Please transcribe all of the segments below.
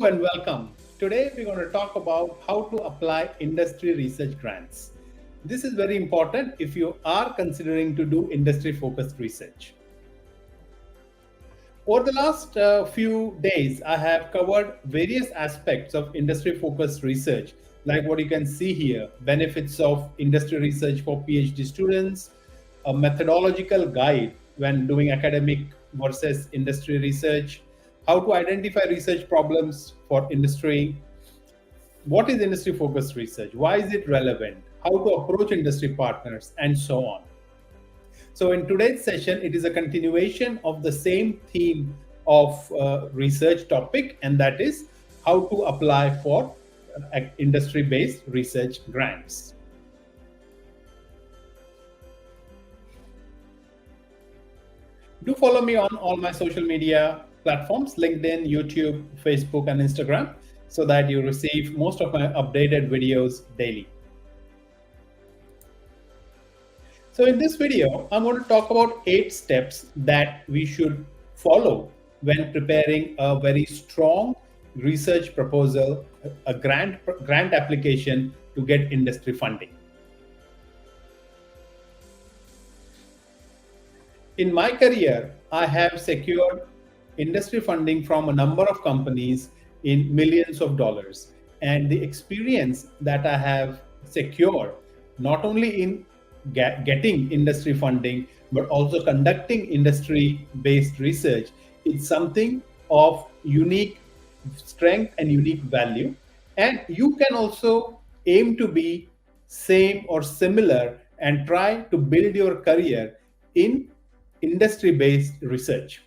and welcome. Today we're going to talk about how to apply industry research grants. This is very important if you are considering to do industry focused research. Over the last few days, I have covered various aspects of industry focused research, like what you can see here: benefits of industry research for PhD students, a methodological guide when doing academic versus industry research, how to identify research problems for industry, what is industry focused research, why is it relevant, how to approach industry partners, and so on. So in today's session, it is a continuation of the same theme of research topic, and that is how to apply for industry-based research grants. Do follow me on all my social media platforms: LinkedIn, YouTube, Facebook, and Instagram, so that you receive most of my updated videos daily. So in this video, I'm going to talk about 8 steps that we should follow when preparing a very strong research proposal, a grant application to get industry funding. In my career, I have secured industry funding from a number of companies in millions of dollars. And the experience that I have secured, not only in getting industry funding, but also conducting industry-based research, is something of unique strength and unique value. And you can also aim to be same or similar and try to build your career in industry-based research.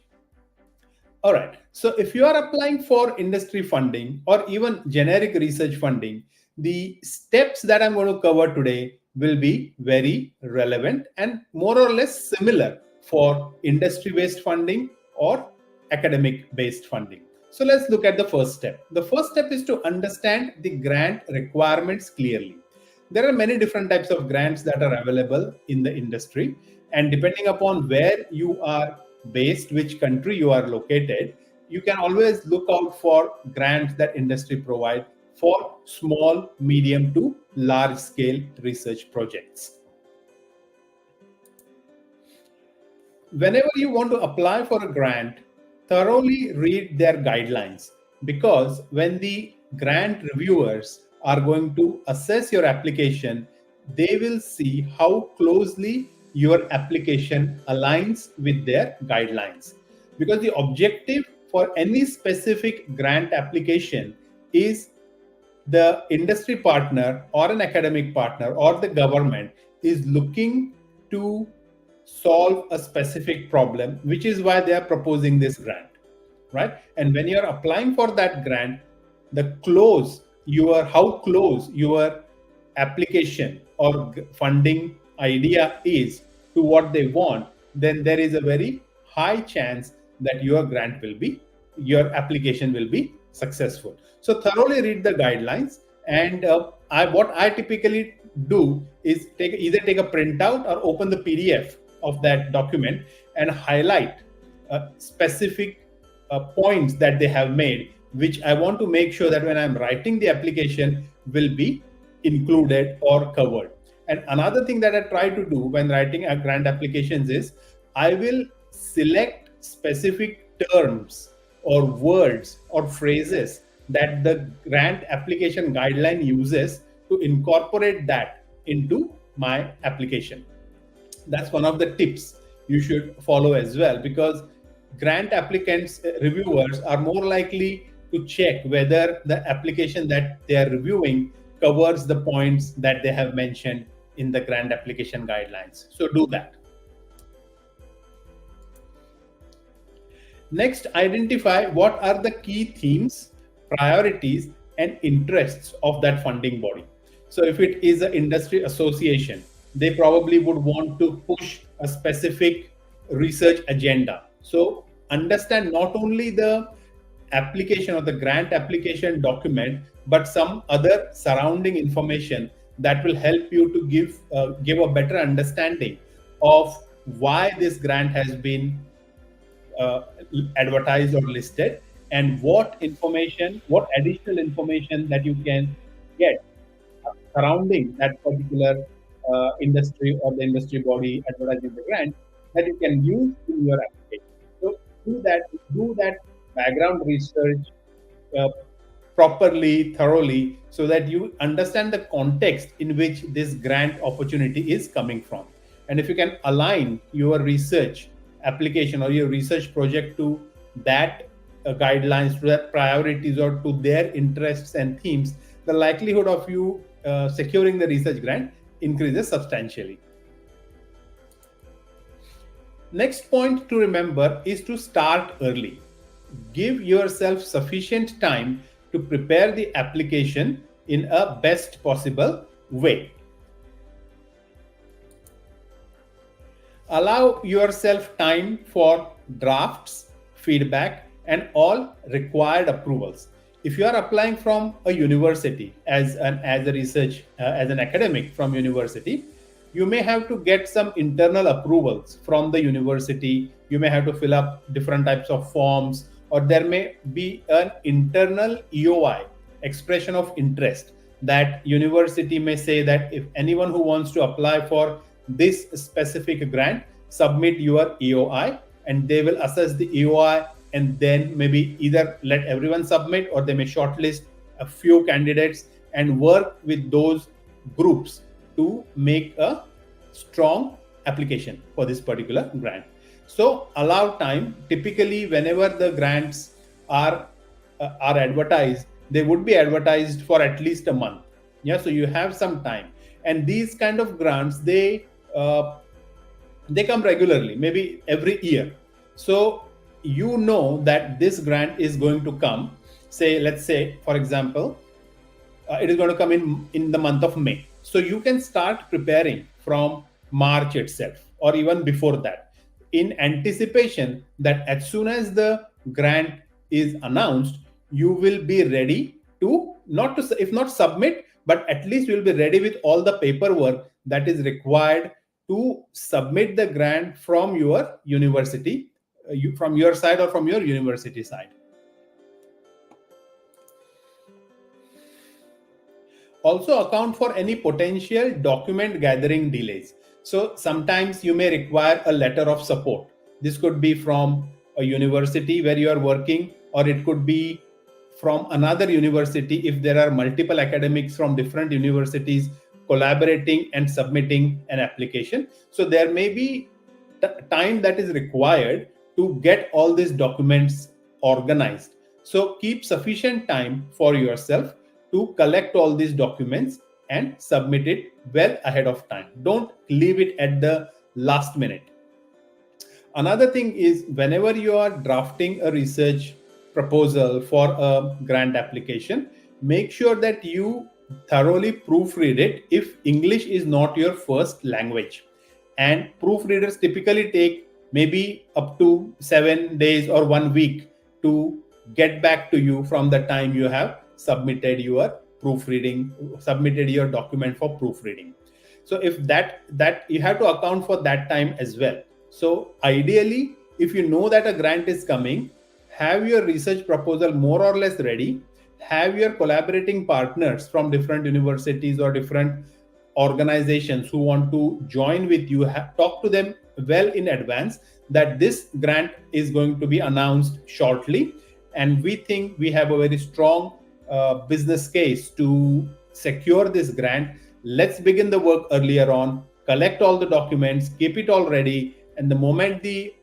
All right, so if you are applying for industry funding or even generic research funding, the steps that I'm going to cover today will be very relevant and more or less similar for industry-based funding or academic-based funding. So let's look at the first step. The first step is to understand the grant requirements clearly. There are many different types of grants that are available in the industry, and depending upon where you are based, which country you are located, you can always look out for grants that industry provide for small, medium to large scale research projects. Whenever you want to apply for a grant, thoroughly read their guidelines, because when the grant reviewers are going to assess your application, they will see how closely your application aligns with their guidelines. Because the objective for any specific grant application is the industry partner or an academic partner or the government is looking to solve a specific problem, which is why they are proposing this grant, right? And when you're applying for that grant, how close your application or funding idea is to what they want, then there is a very high chance that your application will be successful. So thoroughly read the guidelines, and what I typically do is either take a printout or open the PDF of that document and highlight specific points that they have made, which I want to make sure that when I'm writing the application will be included or covered. And another thing that I try to do when writing a grant applications is I will select specific terms or words or phrases that the grant application guideline uses to incorporate that into my application. That's one of the tips you should follow as well, because grant applicants, reviewers are more likely to check whether the application that they are reviewing covers the points that they have mentioned in the grant application guidelines. So do that. Next, identify what are the key themes, priorities, and interests of that funding body. So if it is an industry association, they probably would want to push a specific research agenda. So understand not only the application or the grant application document, but some other surrounding information that will help you to give a better understanding of why this grant has been advertised or listed, and what information, what additional information that you can get surrounding that particular industry or the industry body advertising the grant that you can use in your application. So do that background research uh, properly, thoroughly, so that you understand the context in which this grant opportunity is coming from. And if you can align your research application or your research project to that guidelines, to that priorities, or to their interests and themes, the likelihood of you securing the research grant increases substantially. Next point to remember is to start early. Give yourself sufficient time to prepare the application in a best possible way. Allow yourself time for drafts, feedback, and all required approvals. If you are applying from a university as a research as an academic from university, you may have to get some internal approvals from the university. You may have to fill up different types of forms, or there may be an internal EOI, expression of interest, that university may say that if anyone who wants to apply for this specific grant, submit your EOI, and they will assess the EOI and then maybe either let everyone submit, or they may shortlist a few candidates and work with those groups to make a strong application for this particular grant. So allow time. Typically, whenever the grants are advertised, they would be advertised for at least a month. Yeah, so you have some time, and these kind of grants, they come regularly, maybe every year. So you know that this grant is going to come. Say, let's say, for example, it is going to come in the month of May. So you can start preparing from March itself, or even before that, in anticipation that as soon as the grant is announced, you will be ready to not to, if not submit, but at least you will be ready with all the paperwork that is required to submit the grant from your university, from your side or from your university side. Also account for any potential document gathering delays. So sometimes you may require a letter of support. This could be from a university where you are working, or it could be from another university if there are multiple academics from different universities collaborating and submitting an application. So there may be time that is required to get all these documents organized. So keep sufficient time for yourself to collect all these documents and submit it well ahead of time. Don't leave it at the last minute. Another thing is, whenever you are drafting a research proposal for a grant application, make sure that you thoroughly proofread it if English is not your first language. And proofreaders typically take maybe up to 7 days or 1 week to get back to you from the time you have submitted your proofreading, submitted your document for proofreading. So if that you have to account for that time as well. So ideally, if you know that a grant is coming, have your research proposal more or less ready, have your collaborating partners from different universities or different organizations who want to join with you, talk to them well in advance that this grant is going to be announced shortly, and we think we have a very strong business case to secure this grant. Let's begin the work earlier on, collect all the documents, keep it all ready, and the moment the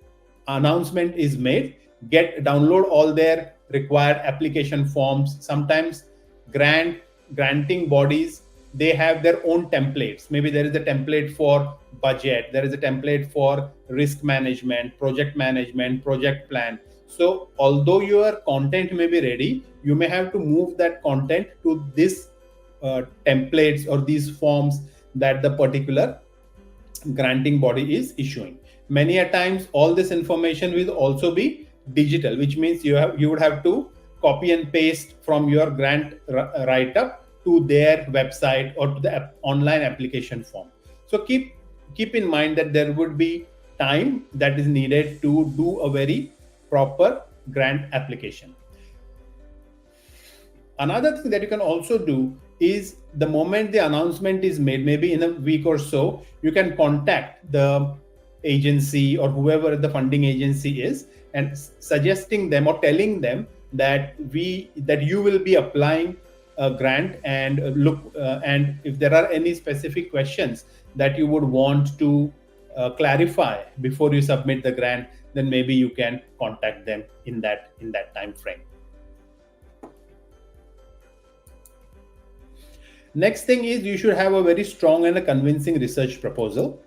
announcement is made, download all their required application forms. Sometimes granting bodies, they have their own templates. Maybe there is a template for budget, there is a template for risk management, project plan. So although your content may be ready, you may have to move that content to this templates or these forms that the particular granting body is issuing. Many a times all this information will also be digital, which means you would have to copy and paste from your grant write-up to their website or to the online application form. So keep in mind that there would be time that is needed to do a very proper grant application. Another thing that you can also do is the moment the announcement is made, maybe in a week or so, you can contact the agency or whoever the funding agency is and suggesting them or telling them that you will be applying a grant, and and if there are any specific questions that you would want to clarify before you submit the grant, then maybe you can contact them in that time frame. Next thing is, you should have a very strong and a convincing research proposal.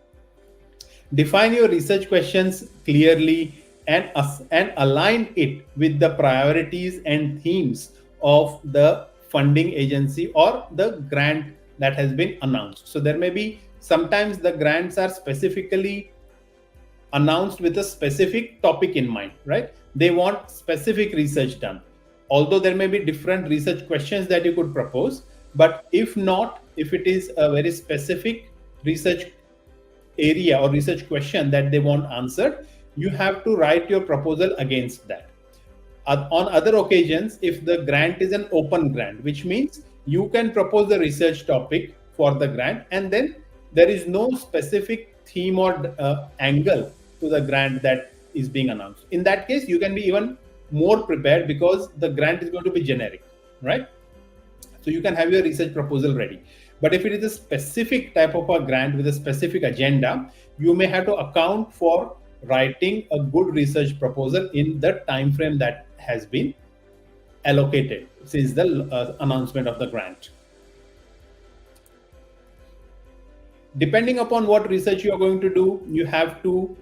Define your research questions clearly and align it with the priorities and themes of the funding agency or the grant that has been announced. So there may be sometimes the grants are specifically announced with a specific topic in mind, right? They want specific research done. Although there may be different research questions that you could propose, but if it is a very specific research area or research question that they want answered, you have to write your proposal against that. On other occasions, if the grant is an open grant, which means you can propose the research topic for the grant, and then there is no specific theme or angle to the grant that is being announced. In that case, you can be even more prepared because the grant is going to be generic, right? So you can have your research proposal ready. But if it is a specific type of a grant with a specific agenda, you may have to account for writing a good research proposal in the time frame that has been allocated since the announcement of the grant. Depending upon what research you are going to do, you have to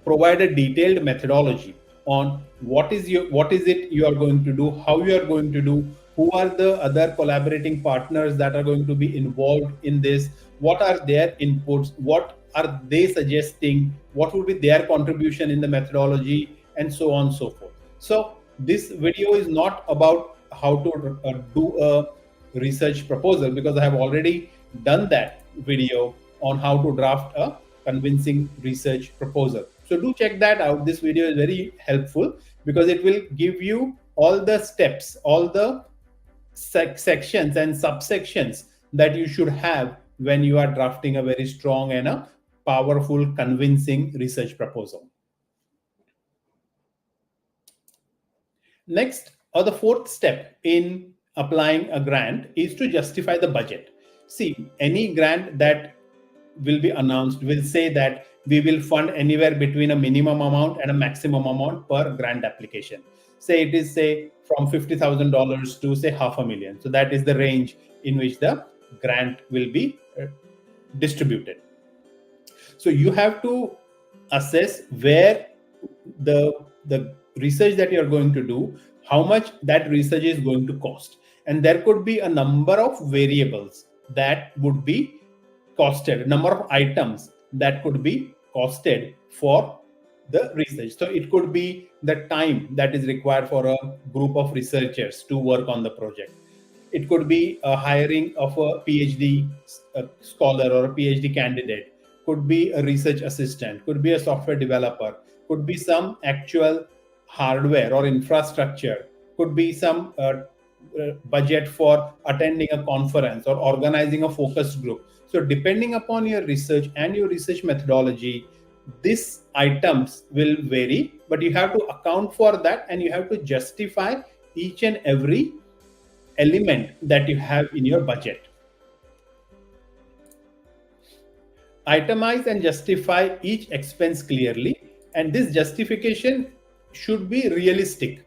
provide a detailed methodology on what is it you are going to do, how you are going to do, who are the other collaborating partners that are going to be involved in this, what are their inputs, what are they suggesting, what will be their contribution in the methodology, and so on and so forth. So this video is not about how to do a research proposal, because I have already done that video on how to draft a convincing research proposal. So do check that out. This video is very helpful because it will give you all the steps, all the sections and subsections that you should have when you are drafting a very strong and a powerful, convincing research proposal. Next, or the fourth step in applying a grant, is to justify the budget. See, any grant that will be announced will say that we will fund anywhere between a minimum amount and a maximum amount per grant application. Say it is from $50,000 to $500,000. So that is the range in which the grant will be distributed. So you have to assess where the research that you are going to do, how much that research is going to cost. And there could be a number of variables that would be costed, number of items that could be costed for the research. So it could be the time that is required for a group of researchers to work on the project. It could be a hiring of a PhD scholar or a PhD candidate, could be a research assistant, could be a software developer, could be some actual hardware or infrastructure, could be some budget for attending a conference or organizing a focus group. So depending upon your research and your research methodology, these items will vary, but you have to account for that and you have to justify each and every element that you have in your budget. Itemize and justify each expense clearly, and this justification should be realistic,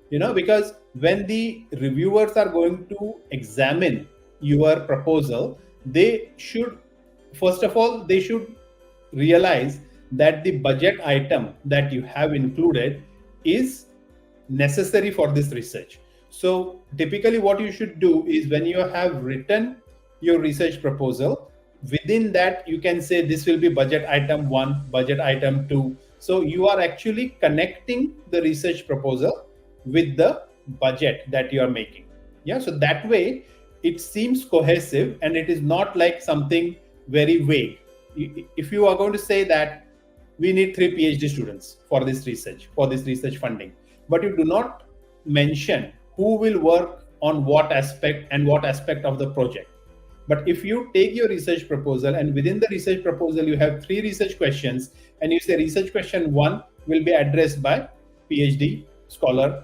because when the reviewers are going to examine your proposal, they should, first of all, they should realize that the budget item that you have included is necessary for this research. So typically what you should do is, when you have written your research proposal, within that you can say this will be budget item 1, budget item 2. So you are actually connecting the research proposal with the budget that you are making. Yeah, so that way it seems cohesive and it is not like something very vague. If you are going to say that we need 3 PhD students for this research funding, but you do not mention who will work on what aspect of the project. But if you take your research proposal and within the research proposal you have 3 research questions, and you say research question 1 will be addressed by PhD scholar,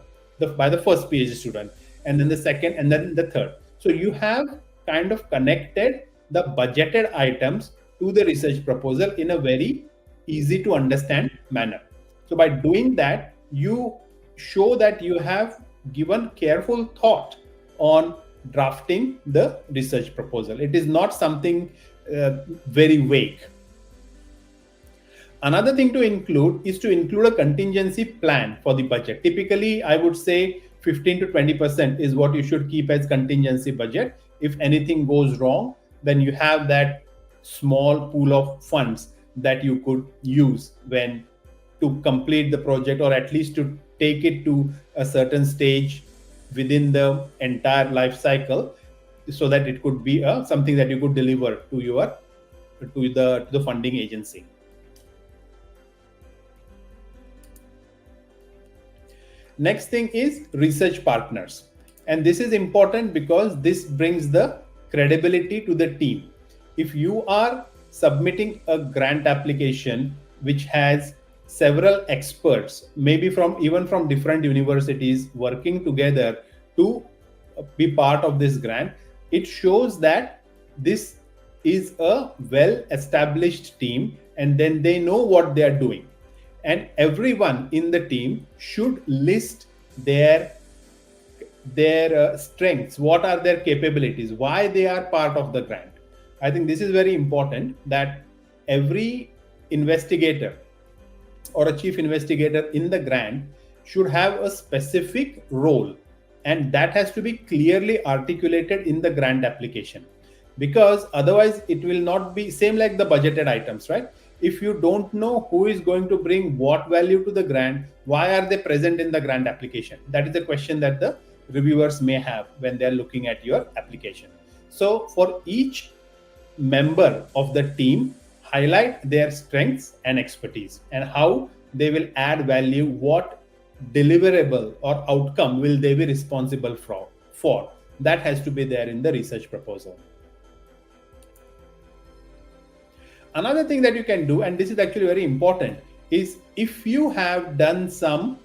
by the first PhD student, and then the second, and then the third. So you have kind of connected the budgeted items to the research proposal in a very easy to understand manner. So by doing that, you show that you have given careful thought on drafting the research proposal. It is not something very vague. Another thing to include is to include a contingency plan for the budget. Typically, I would say 15 to 20% is what you should keep as contingency budget. If anything goes wrong, then you have that small pool of funds that you could use when to complete the project, or at least to take it to a certain stage within the entire life cycle, so that it could be something that you could deliver to the funding agency. Next thing is research partners. And this is important because this brings the credibility to the team. If you are submitting a grant application which has several experts, maybe even from different universities, working together to be part of this grant, it shows that this is a well-established team, and then they know what they are doing. And everyone in the team should list their strengths, what are their capabilities, why they are part of the grant. I think this is very important, that every investigator or a chief investigator in the grant should have a specific role, and that has to be clearly articulated in the grant application, because otherwise it will not be same like the budgeted items, right? If you don't know who is going to bring what value to the grant, why are they present in the grant application? That is the question that the reviewers may have when they're looking at your application. So for each member of the team, highlight their strengths and expertise and how they will add value, what deliverable or outcome will they be responsible for. That has to be there in the research proposal. Another thing that you can do, and this is actually very important, is if you have done some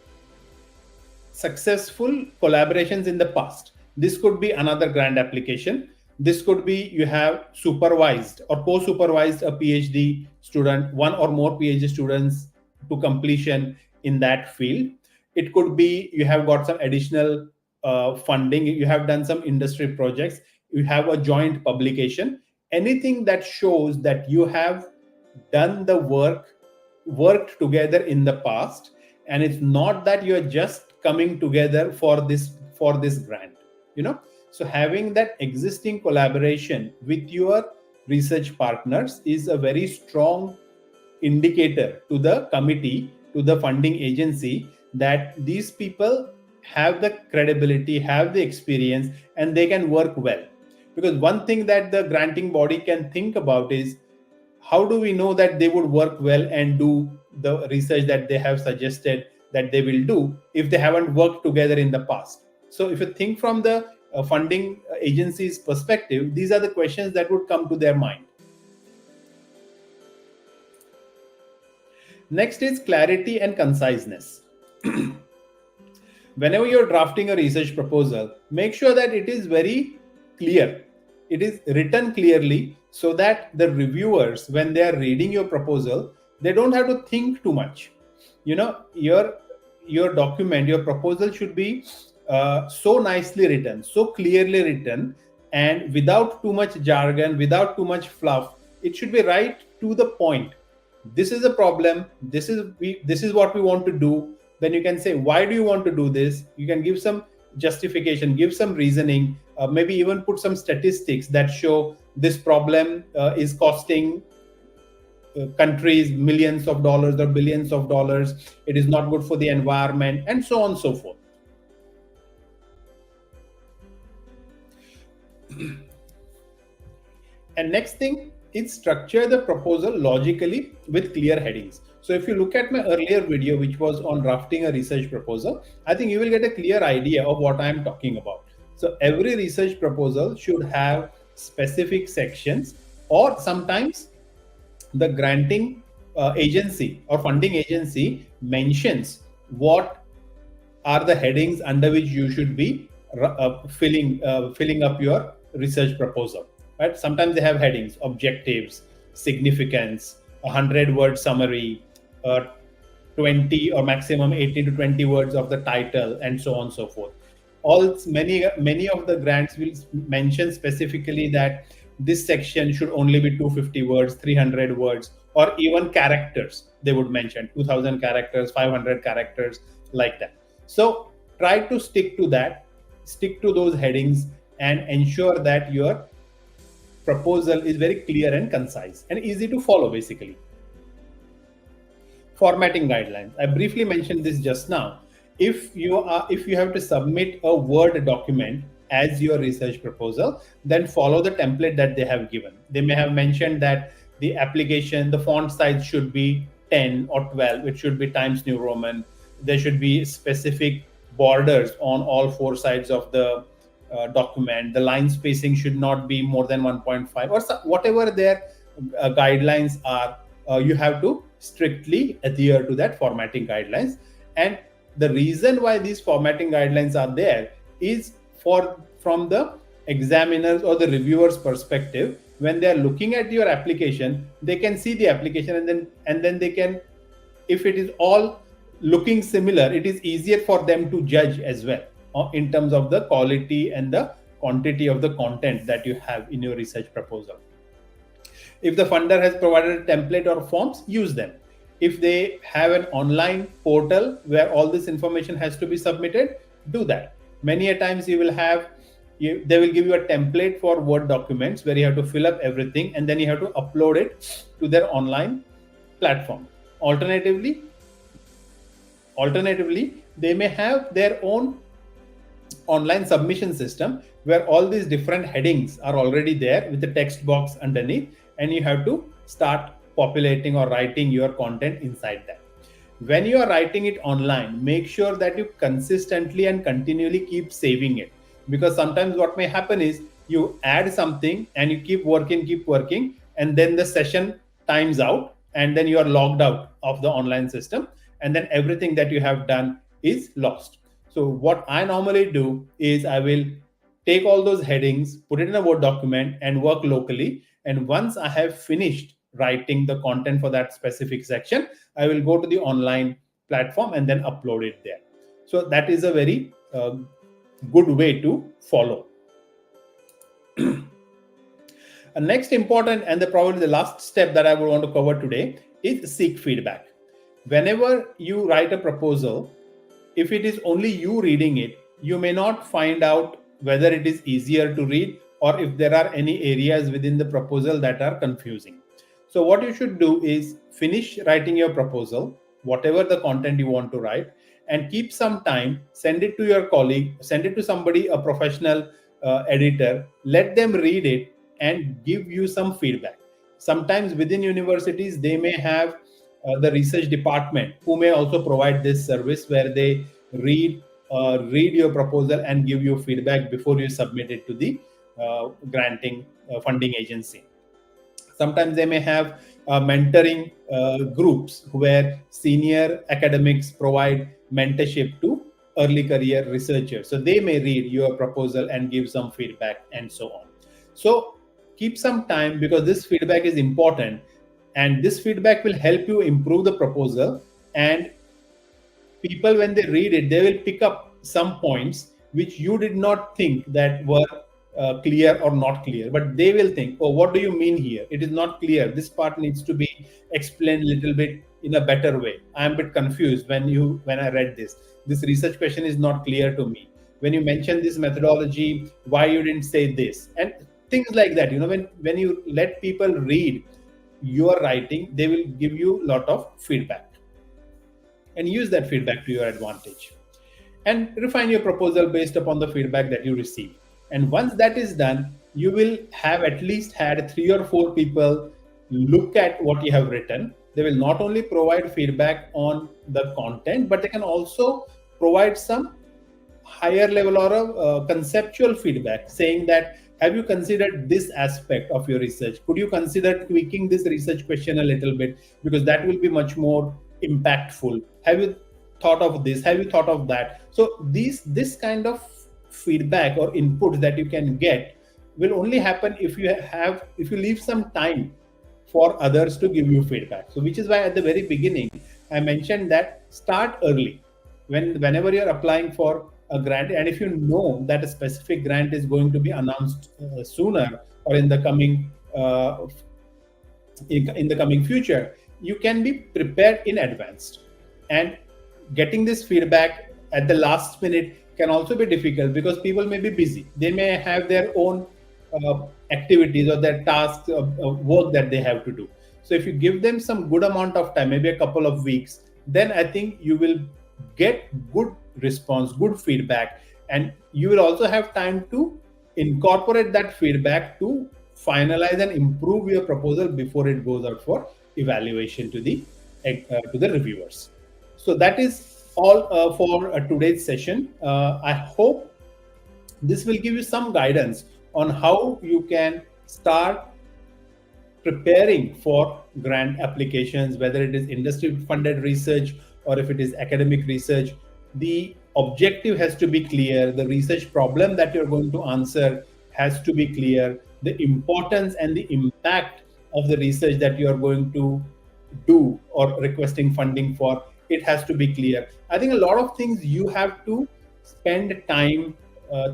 successful collaborations in the past, this could be another grant application. This could be you have supervised or co-supervised a PhD student, one or more PhD students to completion in that field. It could be you have got some additional funding, you have done some industry projects, you have a joint publication. Anything that shows that you have done the worked together in the past, and it's not that you're just coming together for this grant, So having that existing collaboration with your research partners is a very strong indicator to the committee, to the funding agency, that these people have the credibility, have the experience, and they can work well. Because one thing that the granting body can think about is, how do we know that they would work well and do the research that they have suggested that they will do if they haven't worked together in the past? So if you think from the funding agency's perspective, these are the questions that would come to their mind. Next is clarity and conciseness. Whenever you're drafting a research proposal, make sure that it is very clear. It is written clearly so that the reviewers, when they are reading your proposal, they don't have to think too much. Your document, your proposal should be so nicely written, so clearly written, and without too much jargon, without too much fluff. It should be right to the point. This is a problem. This is what we want to do. Then you can say, why do you want to do this? You can give some justification, give some reasoning, maybe even put some statistics that show this problem is costing countries millions of dollars or billions of dollars. It is not good for the environment, and so on and so forth. And next thing is structure the proposal logically with clear headings. So if you look at my earlier video, which was on drafting a research proposal, I think you will get a clear idea of what I am talking about. So every research proposal should have specific sections, or sometimes the granting agency or funding agency mentions what are the headings under which you should be filling up your research proposal. Right? Sometimes they have headings: objectives, significance, 100-word summary, 20 or maximum 18 to 20 words of the title, and so on and so forth. Many of the grants will mention specifically that this section should only be 250 words, 300 words, or even characters. They would mention 2000 characters, 500 characters, like that. So try to stick to that, stick to those headings, and ensure that your proposal is very clear and concise and easy to follow, basically. Formatting guidelines. I briefly mentioned this just now. If you have to submit a Word document as your research proposal, then follow the template that they have given. They may have mentioned that the application, the font size should be 10 or 12. It should be Times New Roman. There should be specific borders on all four sides of the document. The line spacing should not be more than 1.5, or whatever their guidelines are. You have to strictly adhere to that formatting guidelines. And the reason why these formatting guidelines are there is from the examiner's or the reviewer's perspective. When they are looking at your application, they can see the application, and then they can, if it is all looking similar, it is easier for them to judge as well in terms of the quality and the quantity of the content that you have in your research proposal. If the funder has provided a template or forms, use them. If they have an online portal where all this information has to be submitted, do that. Many a times they will give you a template for Word documents where you have to fill up everything, and then you have to upload it to their online platform. Alternatively, they may have their own online submission system where all these different headings are already there with the text box underneath, and you have to start populating or writing your content inside that. When you are writing it online, make sure that you consistently and continually keep saving it, because sometimes what may happen is you add something and you keep working, and then the session times out, and then you are logged out of the online system, and then everything that you have done is lost. So what I normally do is I will take all those headings, put it in a Word document, and work locally. And once I have finished writing the content for that specific section, I will go to the online platform and then upload it there. So that is a very good way to follow. Next important, and probably the last step that I would want to cover today, is seek feedback. Whenever you write a proposal, if it is only you reading it, you may not find out whether it is easier to read or if there are any areas within the proposal that are confusing. So what you should do is finish writing your proposal, whatever the content you want to write, and keep some time, send it to your colleague, send it to somebody, a professional editor, let them read it and give you some feedback. Sometimes within universities, they may have the research department who may also provide this service where they read your proposal and give you feedback before you submit it to the granting funding agency. Sometimes they may have mentoring groups where senior academics provide mentorship to early career researchers. So they may read your proposal and give some feedback and so on. So keep some time, because this feedback is important, and this feedback will help you improve the proposal. And people, when they read it, they will pick up some points which you did not think that were clear or not clear, but they will think, oh, what do you mean here? It is not clear. This part needs to be explained a little bit in a better way. I am a bit confused when I read this. This research question is not clear to me. When you mentioned this methodology, why you didn't say this? And things like that. When you let people read your writing, they will give you a lot of feedback, and use that feedback to your advantage, and refine your proposal based upon the feedback that you receive. And once that is done, you will have at least had 3 or 4 people look at what you have written. They will not only provide feedback on the content, but they can also provide some higher level or a conceptual feedback saying that, have you considered this aspect of your research? Could you consider tweaking this research question a little bit, because that will be much more impactful? Have you thought of this? Have you thought of that? So this kind of feedback or input that you can get will only happen if you leave some time for others to give you feedback. So which is why at the very beginning I mentioned that start early. Whenever you're applying for a grant, and if you know that a specific grant is going to be announced sooner or in the coming in the coming future, you can be prepared in advance. And getting this feedback at the last minute can also be difficult, because people may be busy. They may have their own activities or their tasks of work that they have to do. So if you give them some good amount of time, maybe a couple of weeks, then I think you will get good response, good feedback, and you will also have time to incorporate that feedback to finalize and improve your proposal before it goes out for evaluation to the reviewers. So that is all for today's session. I hope this will give you some guidance on how you can start preparing for grant applications, whether it is industry funded research or if it is academic research. The objective has to be clear. The research problem that you're going to answer has to be clear. The importance and the impact of the research that you are going to do or requesting funding for, it has to be clear. I think a lot of things you have to spend time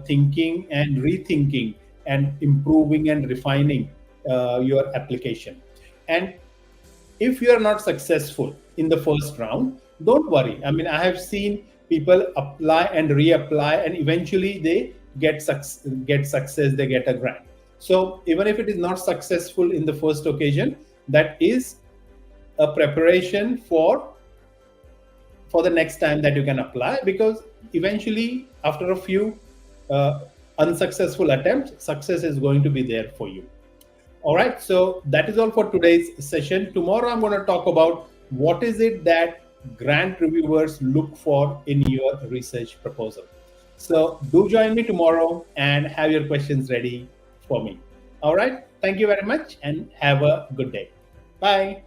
thinking and rethinking and improving and refining your application. And if you are not successful in the first round, don't worry. I mean, I have seen people apply and reapply, and eventually they get success, they get a grant. So even if it is not successful in the first occasion, that is a preparation for the next time that you can apply, because eventually after a few unsuccessful attempts, success is going to be there for you. All right, so that is all for today's session. Tomorrow I'm going to talk about what is it that grant reviewers look for in your research proposal. So do join me tomorrow and have your questions ready for me. All right, thank you very much and have a good day. Bye.